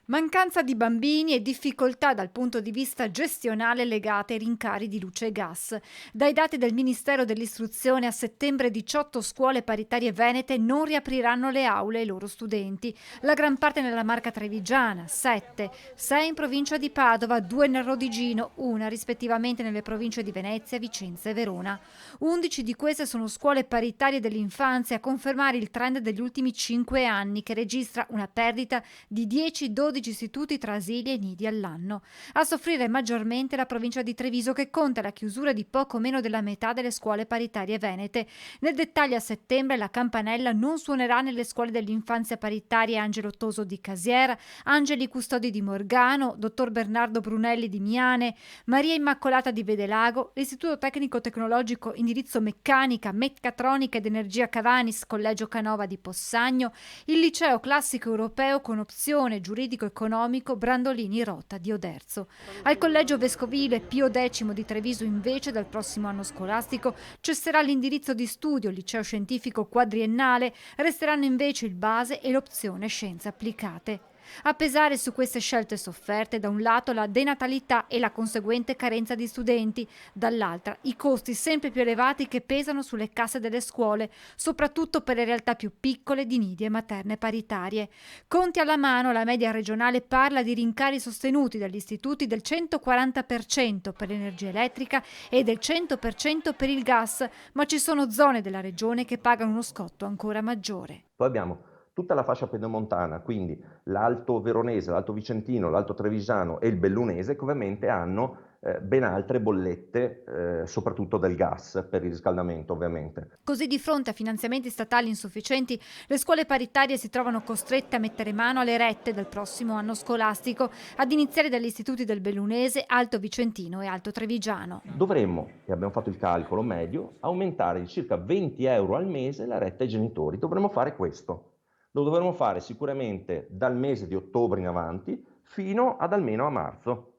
Mancanza di bambini e difficoltà dal punto di vista gestionale legate ai rincari di luce e gas. Dai dati del Ministero dell'Istruzione, a settembre 18 scuole paritarie venete non riapriranno le aule ai loro studenti. La gran parte nella Marca Trevigiana, 7, 6 in provincia di Padova, 2 nel Rodigino, una rispettivamente nelle province di Venezia, Vicenza e Verona. 11 di queste sono scuole paritarie dell'infanzia, a confermare il trend degli ultimi 5 anni, che registra una perdita di 10-12 istituti tra asili e nidi all'anno. A soffrire maggiormente la provincia di Treviso, che conta la chiusura di poco meno della metà delle scuole paritarie venete. Nel dettaglio, a settembre la campanella non suonerà nelle scuole dell'infanzia paritarie Angelo Toso di Casiera, Angeli Custodi di Morgano, Dottor Bernardo Brunelli di Miane, Maria Immacolata di Vedelago, l'Istituto Tecnico Tecnologico indirizzo Meccanica, Meccatronica ed Energia Cavanis, Collegio Canova di Possagno, il Liceo Classico Europeo con opzione giuridico-economico Brandolini Rota di Oderzo. Al Collegio Vescovile Pio X di Treviso, invece, dal prossimo anno scolastico cesserà l'indirizzo di studio Liceo Scientifico Quadriennale, resteranno invece il base e l'opzione Scienze Applicate. A pesare su queste scelte sofferte, da un lato la denatalità e la conseguente carenza di studenti, dall'altra i costi sempre più elevati che pesano sulle casse delle scuole, soprattutto per le realtà più piccole di nidi e materne paritarie. Conti alla mano, la media regionale parla di rincari sostenuti dagli istituti del 140% per l'energia elettrica e del 100% per il gas, ma ci sono zone della regione che pagano uno scotto ancora maggiore. Poi abbiamo tutta la fascia pedemontana, quindi l'Alto Veronese, l'Alto Vicentino, l'Alto Trevigiano e il Bellunese, che ovviamente hanno ben altre bollette, soprattutto del gas per il riscaldamento ovviamente. Così, di fronte a finanziamenti statali insufficienti, le scuole paritarie si trovano costrette a mettere mano alle rette del prossimo anno scolastico, ad iniziare dagli istituti del Bellunese, Alto Vicentino e Alto Trevigiano. Dovremmo, e abbiamo fatto il calcolo medio, aumentare di circa 20 € al mese la retta ai genitori. Dovremmo fare questo. Lo dovremmo fare sicuramente dal mese di ottobre in avanti fino ad almeno a marzo,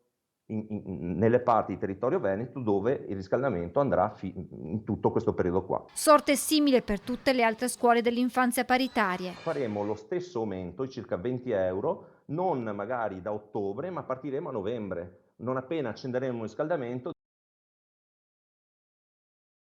nelle parti di territorio veneto dove il riscaldamento andrà in tutto questo periodo qua. Sorte simile per tutte le altre scuole dell'infanzia paritarie. Faremo lo stesso aumento, di circa 20 €, non magari da ottobre, ma partiremo a novembre. Non appena accenderemo il riscaldamento